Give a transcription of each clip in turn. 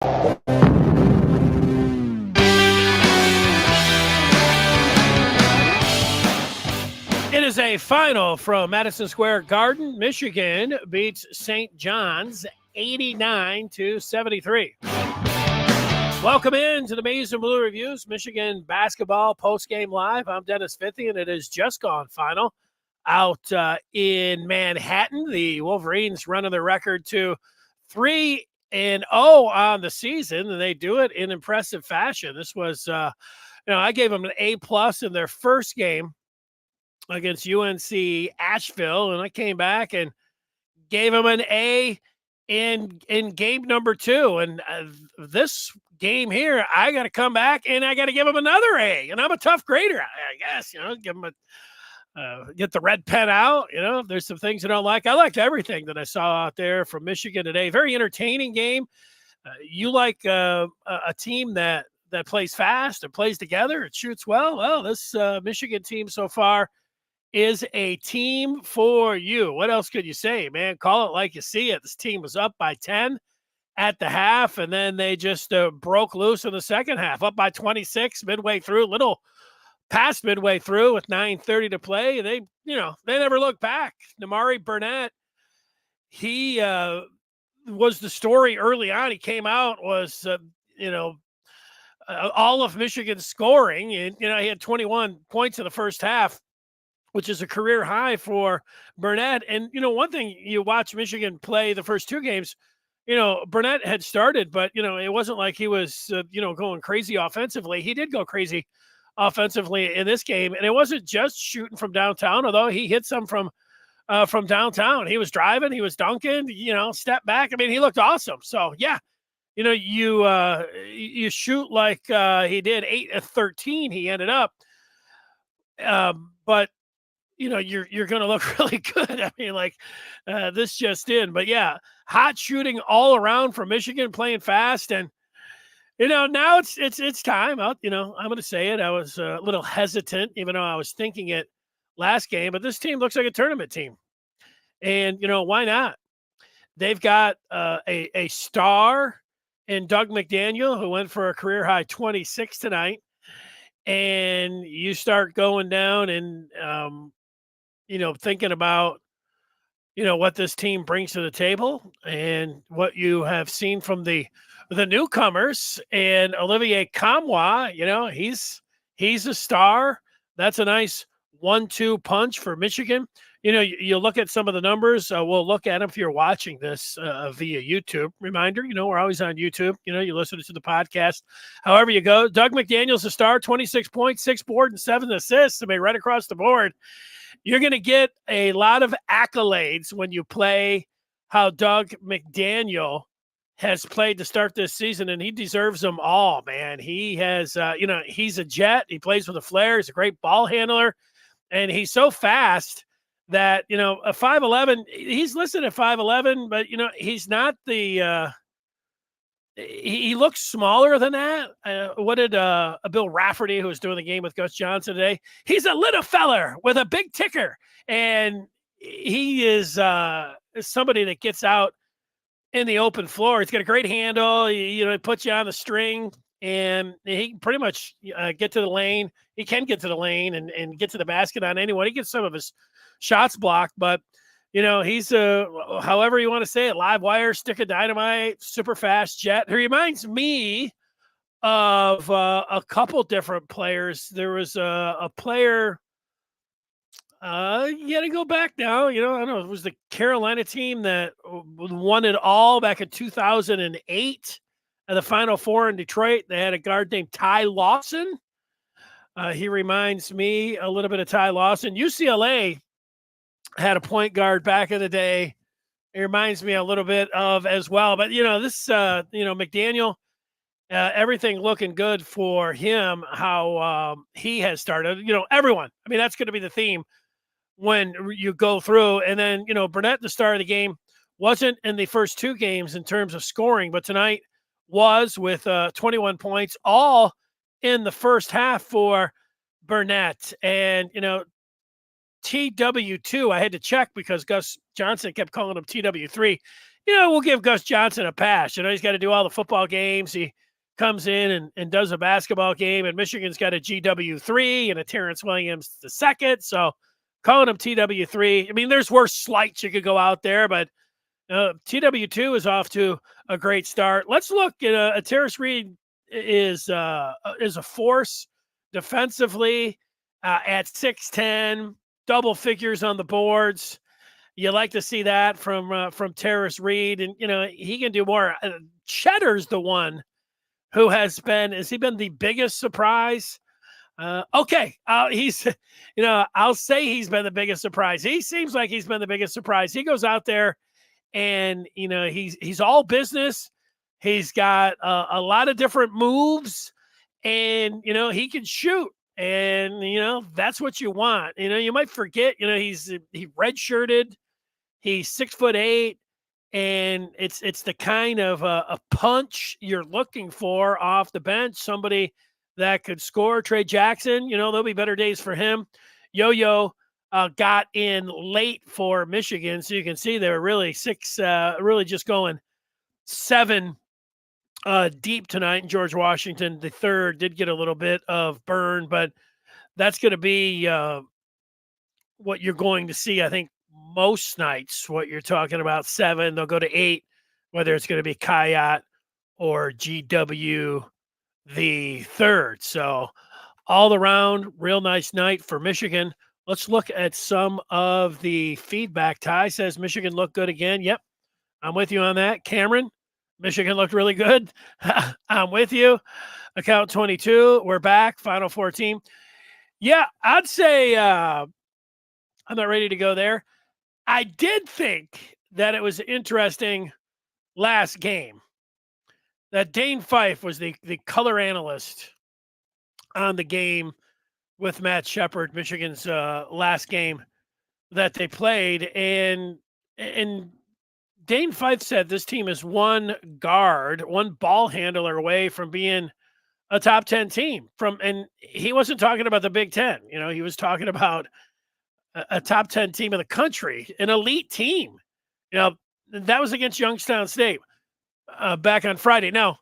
It is a final from Madison Square Garden. Michigan beats St. John's 89-73. Welcome in to the Maize and Blue Reviews, Michigan basketball postgame live. I'm Dennis Fithy, and it has just gone final out in Manhattan. The Wolverines running their record to 3-0 on the season, and they do it in impressive fashion. This was, I gave them an A+ in their first game against UNC Asheville, and I came back and gave them an A in game number 2. And this game here, I got to come back and I got to give them another A. And I'm a tough grader, I guess. Give them get the red pen out. There's some things I don't like. I liked everything that I saw out there from Michigan today. Very entertaining game. You like a team that plays fast and plays together and shoots well. Well, this Michigan team so far is a team for you. What else could you say, man? Call it like you see it. This team was up by 10 at the half, and then they just broke loose in the second half, up by 26 midway through, little past midway through with 9:30 to play. They never looked back. Nimari Burnett, he was the story early on. He came out, was, all of Michigan's scoring, and, he had 21 points in the first half, which is a career high for Burnett. And, one thing, you watch Michigan play the first 2 games, Burnett had started, but, it wasn't like he was, going crazy offensively. He did go crazy offensively in this game. And it wasn't just shooting from downtown, although he hit some from downtown. He was driving, he was dunking, step back. I mean, he looked awesome. So, yeah, you shoot like he did 8 of 13. He ended up. But, you're going to look really good. I mean, this just in. But, yeah, hot shooting all around for Michigan, playing fast. And, now it's time. I'm going to say it. I was a little hesitant, even though I was thinking it last game. But this team looks like a tournament team. And, why not? They've got a star in Doug McDaniel, who went for a career-high 26 tonight. And you start going down and, thinking about, what this team brings to the table and what you have seen from the newcomers. And Olivier Kamwa, he's a star. That's a nice 1-2 punch for Michigan. You look at some of the numbers. We'll look at them if you're watching this via YouTube. Reminder, we're always on YouTube. You listen to the podcast. However you go, Doug McDaniel's a star, 26 points, 6 boards, and 7 assists. I mean, right across the board. You're going to get a lot of accolades when you play how Doug McDaniel has played to start this season, and he deserves them all, man. He has, he's a jet. He plays with a flair. He's a great ball handler, and he's so fast that, a 5'11", he's listed at 5'11", but, he's not the he looks smaller than that. What did Bill Rafferty, who was doing the game with Gus Johnson today, he's a little feller with a big ticker, and he is somebody that gets out in the open floor. He's got a great handle. He puts you on the string, and he can pretty much get to the lane. He can get to the lane and get to the basket on anyone. He gets some of his shots blocked, but he's however you want to say it, live wire, stick of dynamite, super fast jet. He reminds me of a couple different players. There was a player, you got to go back now. I don't know, it was the Carolina team that won it all back in 2008 at the Final Four in Detroit. They had a guard named Ty Lawson. He reminds me a little bit of Ty Lawson. UCLA had a point guard back in the day. It reminds me a little bit of as well. But, this, McDaniel, everything looking good for him, how he has started. Everyone. I mean, that's going to be the theme when you go through. And then, Burnett, the star of the game, wasn't in the first 2 games in terms of scoring, but tonight was with 21 points, all in the first half for Burnett. And, TW2, I had to check because Gus Johnson kept calling him TW3. we'll give Gus Johnson a pass. He's got to do all the football games. He comes in and does a basketball game, and Michigan's got a GW3 and a Terrence Williams II. So calling him TW3, I mean, there's worse slights you could go out there, but TW2 is off to a great start. Let's look at Terrace Reed is a force defensively at 6'10", double figures on the boards. You like to see that from Terrace Reed, and he can do more. Cheddar's the one who has been the biggest surprise? Okay, he's I'll say he's been the biggest surprise. He seems like he's been the biggest surprise. He goes out there and he's all business. He's got a lot of different moves, and he can shoot, and that's what you want. You might forget he redshirted. He's 6'8", and it's the kind of a punch you're looking for off the bench. Somebody that could score. Trey Jackson, there'll be better days for him. Yo-Yo got in late for Michigan, so you can see they were really really just going 7 deep tonight. And George Washington, the third, did get a little bit of burn, but that's going to be what you're going to see, I think, most nights. What you're talking about, 7, they'll go to 8, whether it's going to be Kayat or GW the third. So all around, real nice night for Michigan. Let's look at some of the feedback. Ty says Michigan looked good again. Yep, I'm with you on that. Cameron, Michigan looked really good. I'm with you. Account 22, we're back. Final 14. Yeah, I'd say I'm not ready to go there. I did think that it was interesting last game that Dane Fife was the color analyst on the game with Matt Shepard, Michigan's last game that they played. And Dane Fife said this team is one ball handler away from being a top 10 team. And he wasn't talking about the Big Ten. He was talking about a top 10 team in the country, an elite team. That was against Youngstown State back on Friday. Now,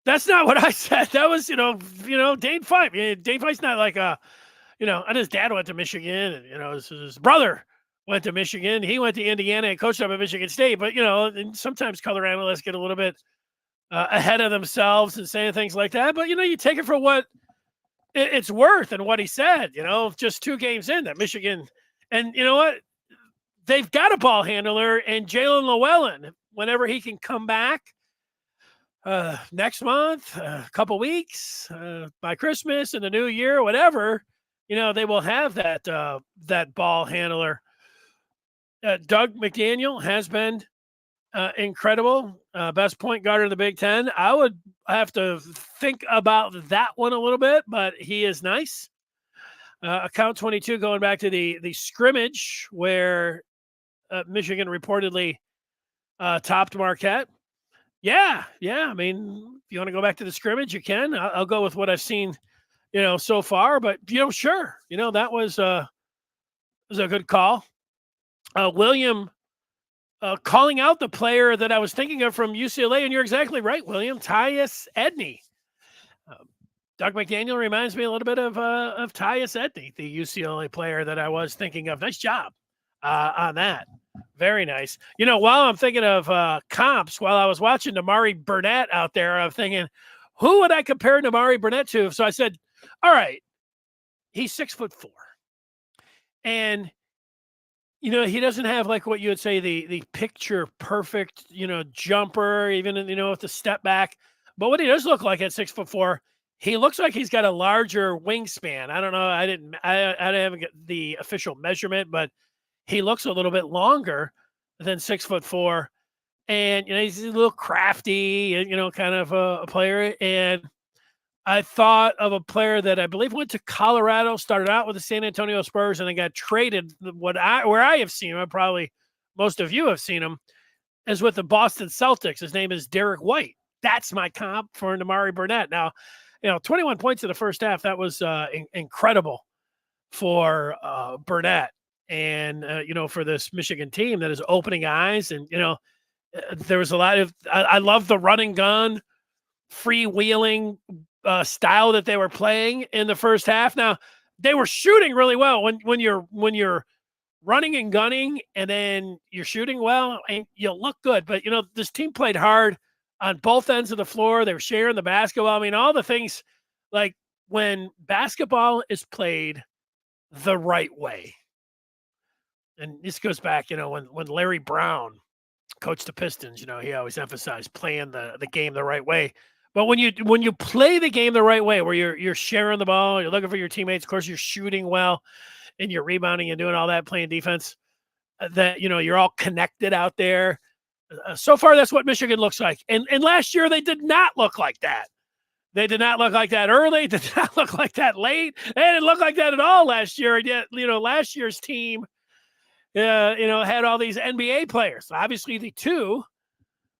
that's not what I said. That was, Dane Fife. Dane Fife's not like and his dad went to Michigan, and, his brother went to Michigan. He went to Indiana and coached up at Michigan State. But, and sometimes color analysts get a little bit ahead of themselves and saying things like that. But, you take it for what it's worth and what he said, just 2 games in that Michigan. And you know what? They've got a ball handler, and Jalen Llewellyn, whenever he can come back next month, a couple weeks, by Christmas and the new year, whatever, they will have that ball handler. Doug McDaniel has been incredible. Best point guard in the Big Ten. I would have to think about that one a little bit, but he is nice. Account 22, going back to the scrimmage where Michigan reportedly topped Marquette. Yeah. I mean, if you want to go back to the scrimmage, you can. I'll go with what I've seen, so far. But sure, that was a good call. William calling out the player that I was thinking of from UCLA, and you're exactly right, William. Tyus Edney. Doug McDaniel reminds me a little bit of Tyus Edney, the UCLA player that I was thinking of. Nice job on that. Very nice. While I'm thinking of comps, while I was watching Damari Burnett out there, I'm thinking, who would I compare Damari Burnett to? So I said, all right, he's 6'4", and he doesn't have like what you would say the picture perfect, jumper, even with the step back. But what he does look like at 6'4", he looks like he's got a larger wingspan. I don't know. I haven't got the official measurement, but he looks a little bit longer than 6'4", and he's a little crafty, and kind of a player. And I thought of a player that I believe went to Colorado, started out with the San Antonio Spurs, and then got traded. Where I have seen him, probably most of you have seen him, is with the Boston Celtics. His name is Derek White. That's my comp for Damari Burnett. Now, 21 points in the first half. That was incredible for Burnett. And, for this Michigan team that is opening eyes. And, there was a lot of, I love the run and gun, freewheeling style that they were playing in the first half. Now, they were shooting really well when you're running and gunning and then you're shooting well and you look good. But, this team played hard on both ends of the floor. They were sharing the basketball. I mean, all the things, like when basketball is played the right way. And this goes back, when Larry Brown coached the Pistons, he always emphasized playing the game the right way. But when you play the game the right way, where you're sharing the ball, you're looking for your teammates, of course you're shooting well, and you're rebounding and doing all that, playing defense, that you're all connected out there. So far, that's what Michigan looks like. And last year they did not look like that. They did not look like that early. Did not look like that late. They didn't look like that at all last year. And yet, last year's team, had all these NBA players. Obviously, the two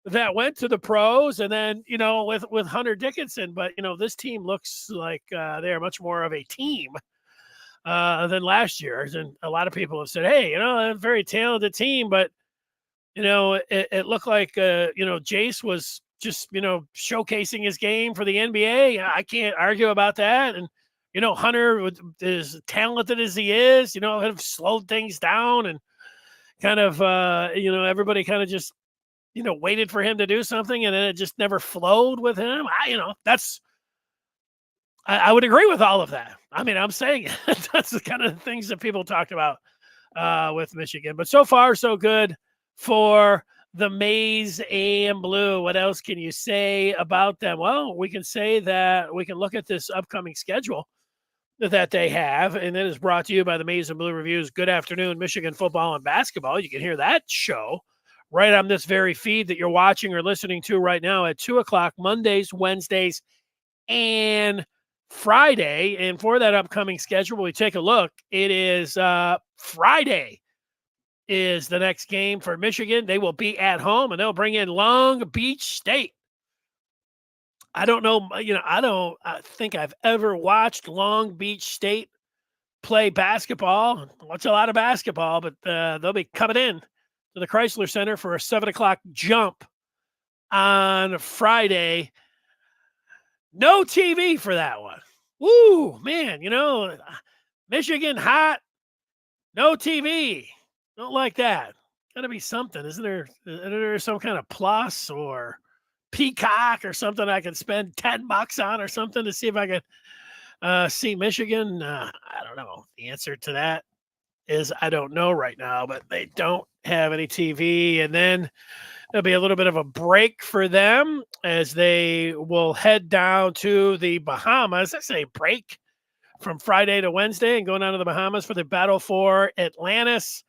that went to the pros, and then with Hunter Dickinson. But this team looks like they're much more of a team than last year's. And a lot of people have said, "Hey, a very talented team," but it looked like Jace was just showcasing his game for the NBA. I can't argue about that. And Hunter, as talented as he is, have slowed things down and kind of, everybody kind of just, waited for him to do something, and then it just never flowed with him. I would agree with all of that. I mean, I'm saying that's the kind of things that people talked about with Michigan. But so far, so good for the Maize and Blue. What else can you say about them? Well, we can say that we can look at this upcoming schedule that they have, and it is brought to you by the Maize and Blue Reviews. Good afternoon, Michigan football and basketball. You can hear that show right on this very feed that you're watching or listening to right now at 2 o'clock, Mondays, Wednesdays, and Friday. And for that upcoming schedule, we take a look. It is Friday is the next game for Michigan. They will be at home, and they'll bring in Long Beach State. I don't know, I think I've ever watched Long Beach State play basketball. Watch a lot of basketball, but they'll be coming in to the Chrysler Center for a 7 o'clock jump on Friday. No TV for that one. Woo, man, Michigan hot, no TV. Don't like that. Got to be something. Isn't there some kind of plus or Peacock or something I can spend $10 on or something to see if I can see Michigan? I don't know. The answer to that is I don't know right now, but they don't have any TV. And then there'll be a little bit of a break for them as they will head down to the Bahamas. I say break from Friday to Wednesday and going down to the Bahamas for the Battle for Atlantis.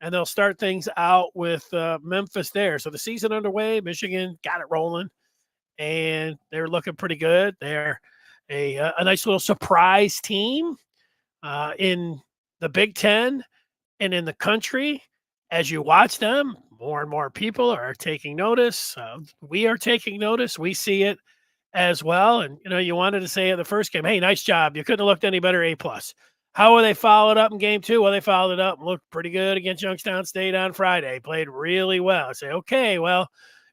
And they'll start things out with Memphis there. So the season underway, Michigan got it rolling, and they're looking pretty good. They're a nice little surprise team in the Big Ten and in the country. As you watch them, more and more people are taking notice. We are taking notice. We see it as well. And, you wanted to say in the first game, hey, nice job. You couldn't have looked any better, A+. How were they followed up in game two? Well, they followed it up and looked pretty good against Youngstown State on Friday. Played really well. I say, okay, well,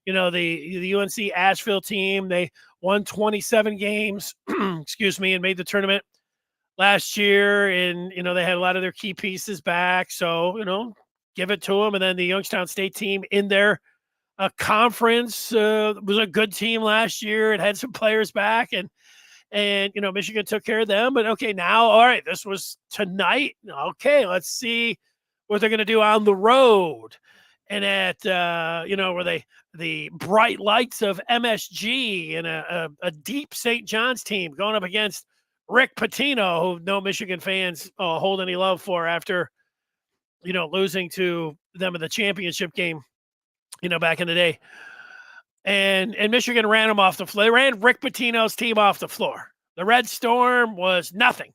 the UNC Asheville team, they won 27 games, excuse me, and made the tournament last year. And, they had a lot of their key pieces back. So, give it to them. And then the Youngstown State team in their conference was a good team last year. It had some players back, and Michigan took care of them. But okay, now, all right, this was tonight. Okay, let's see what they're going to do on the road. And at, where the bright lights of MSG and a deep St. John's team going up against Rick Pitino, who no Michigan fans hold any love for after, losing to them in the championship game, back in the day. And Michigan ran them off the floor. They ran Rick Pitino's team off the floor. The Red Storm was nothing.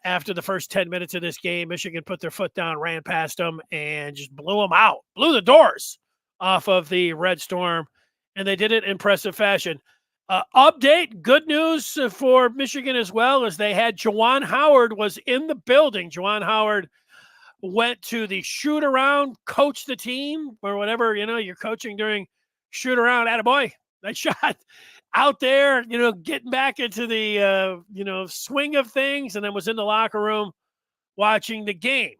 After the first 10 minutes of this game, Michigan put their foot down, ran past them, and just blew them out. Blew the doors off of the Red Storm, and they did it in impressive fashion. Update, good news for Michigan as well, as they had Juwan Howard was in the building. Juwan Howard went to the shoot around, coach the team or whatever, you're coaching during shoot around. Attaboy, nice shot out there, getting back into the, swing of things, and then was in the locker room watching the game.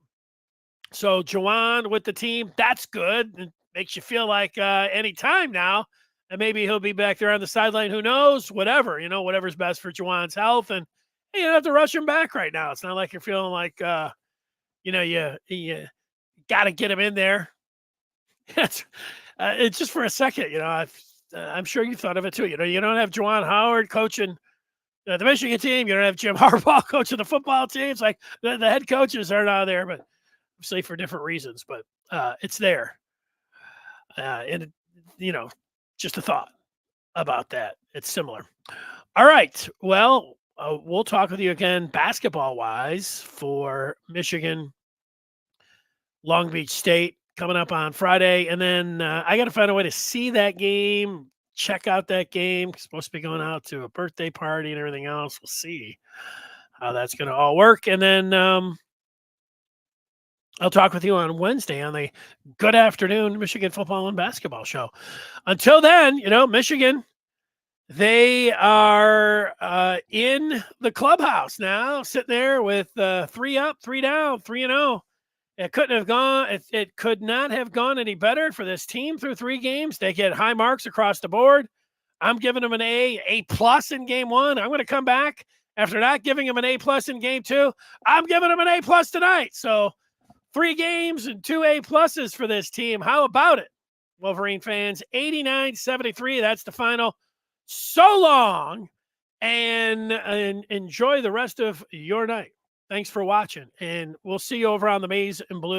So Juwan with the team, that's good. It makes you feel like any time now, and maybe he'll be back there on the sideline. Who knows? Whatever, whatever's best for Juwan's health. And you don't have to rush him back right now. It's not like you're feeling like, you got to get him in there. It's just for a second, I'm sure you thought of it too. You don't have Juwan Howard coaching the Michigan team. You don't have Jim Harbaugh coaching the football team. It's like the head coaches are not there, but obviously for different reasons. But it's there, and just a thought about that. It's similar. All right. Well, we'll talk with you again basketball wise for Michigan, Long Beach State coming up on Friday. And then I got to find a way to see that game, check out that game. I'm supposed to be going out to a birthday party and everything else. We'll see how that's going to all work. And then I'll talk with you on Wednesday on the Good Afternoon Michigan Football and Basketball Show. Until then, Michigan, they are in the clubhouse now, sitting there with 3 up, 3 down, 3-0. It couldn't have gone. It could not have gone any better for this team through 3 games. They get high marks across the board. I'm giving them an A+ in game 1. I'm going to come back after not giving them an A+ in game 2. I'm giving them an A+ tonight. So 3 games and 2 A+ for this team. How about it, Wolverine fans? 89-73. That's the final. So long, and enjoy the rest of your night. Thanks for watching, and we'll see you over on the Maize and Blue